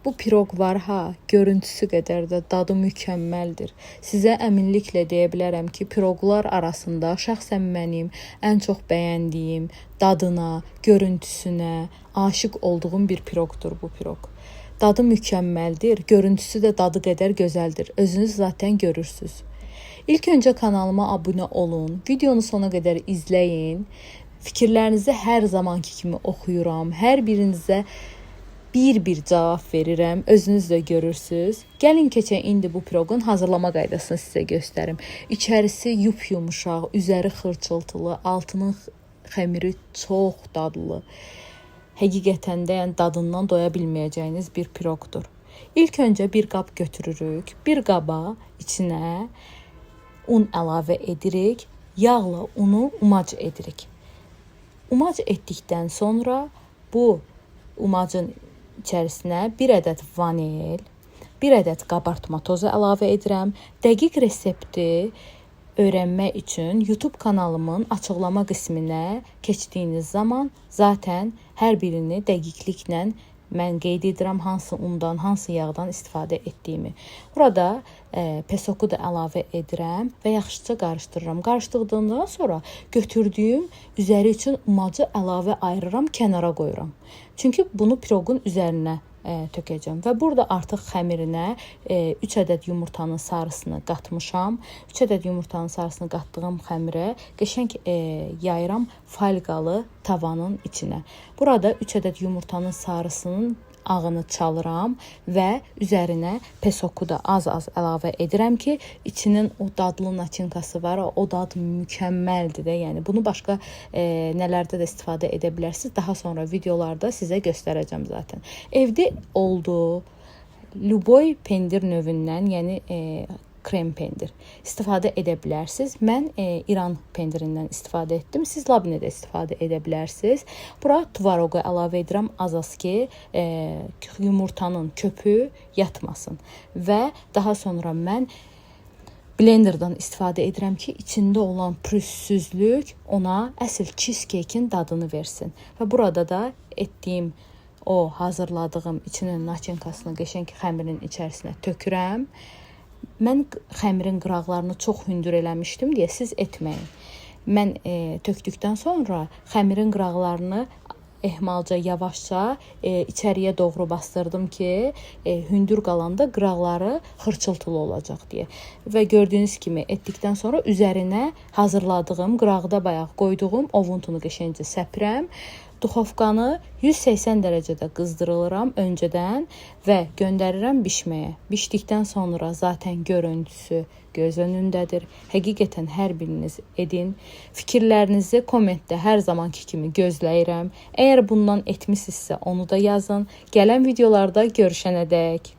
Bu piroq var ha, görüntüsü qədər də dadı mükəmməldir. Sizə əminliklə deyə bilərəm ki, piroqlar arasında şəxsən mənim ən çox bəyəndiyim, dadına, görüntüsünə aşiq olduğum bir piroqdur bu piroq. Dadı mükəmməldir, görüntüsü də dadı qədər gözəldir. Özünüz zaten görürsünüz. İlk öncə kanalıma abunə olun, videonu sona qədər izləyin. Fikirlərinizi hər zamanki kimi oxuyuram. Hər birinizə bir cavab verirəm. Özünüz də görürsünüz. Gəlin keçək indi bu piroqun hazırlama qaydasını sizə göstərim. İçərisi yumuşaq, üzəri xırçıltılı, altının xəmiri çox dadlı. Həqiqətən də yəni dadından doya bilməyəcəyiniz bir piroqdur. İlk öncə bir qab götürürük. Bir qaba içinə un əlavə edirik. Yağla unu umac edirik. Umac etdikdən sonra bu umacın içərisinə bir ədəd vanil, bir ədəd qabartma tozu əlavə edirəm. Dəqiq resepti öyrənmək üçün YouTube kanalımın açıqlama qisminə keçdiyiniz zaman zaten hər birini dəqiqliklə mən qeyd edirəm hansı undan, hansı yağdan istifadə etdiyimi. Burada pesoku da əlavə edirəm və yaxşıca qarışdırıram. Qarışdırdıqdan sonra götürdüyüm üzəri üçün umacı əlavə ayırıram, kənara qoyuram. Çünki bunu piroqun üzərinə tökəcəm və burada artıq xəmirinə 3 ədəd yumurtanın sarısını qatmışam. 3 ədəd yumurtanın sarısını qatdığım xəmirə qəşəng yayıram falqalı tavanın içinə. Burada 3 ədəd yumurtanın sarısının ağını çalıram və üzərinə pesoku da az-az əlavə edirəm ki, içinin o dadlı naçinkası var, o dad mükəmməldir də. Yəni bunu başqa nələrdə də istifadə edə bilərsiniz. Daha sonra videolarda sizə göstərəcəm zaten. Evdə oldu Luboy pendir növündən, yəni krem pendir istifadə edə bilərsiniz. Mən İran pendirindən istifadə etdim. Siz labnedə istifadə edə bilərsiniz. Bura tvaroqu əlavə edirəm az ki, yumurtanın köpüğü yatmasın. Və daha sonra mən blenderdan istifadə edirəm ki, içində olan pürüzsüzlük ona əsl cheesecake'in dadını versin. Və burada da etdiyim o hazırladığım içinin naçinkasını qəşəng xəmirin içərisinə tökürəm. Mən xəmirin qıraqlarını çox hündür eləmişdim deyə siz etməyin. Mən tökdükdən sonra xəmirin qıraqlarını ehmalca, yavaşca içəriyə doğru bastırdım ki, hündür qalanda qıraqları xırçıltılı olacaq deyə. Və gördüyünüz kimi etdikdən sonra üzərinə hazırladığım, qıraqda bayaq qoyduğum ovuntunu qəşəngcə səpirəm. Duxovkanı 180 dərəcədə qızdırılıram öncədən və göndərirəm bişməyə. Bişdikdən sonra zaten görüntüsü göz önündədir. Həqiqətən hər biriniz edin. Fikirlərinizi kommentdə hər zamanki kimi gözləyirəm. Əgər bundan etmisinizsə onu da yazın. Gələn videolarda görüşənədək.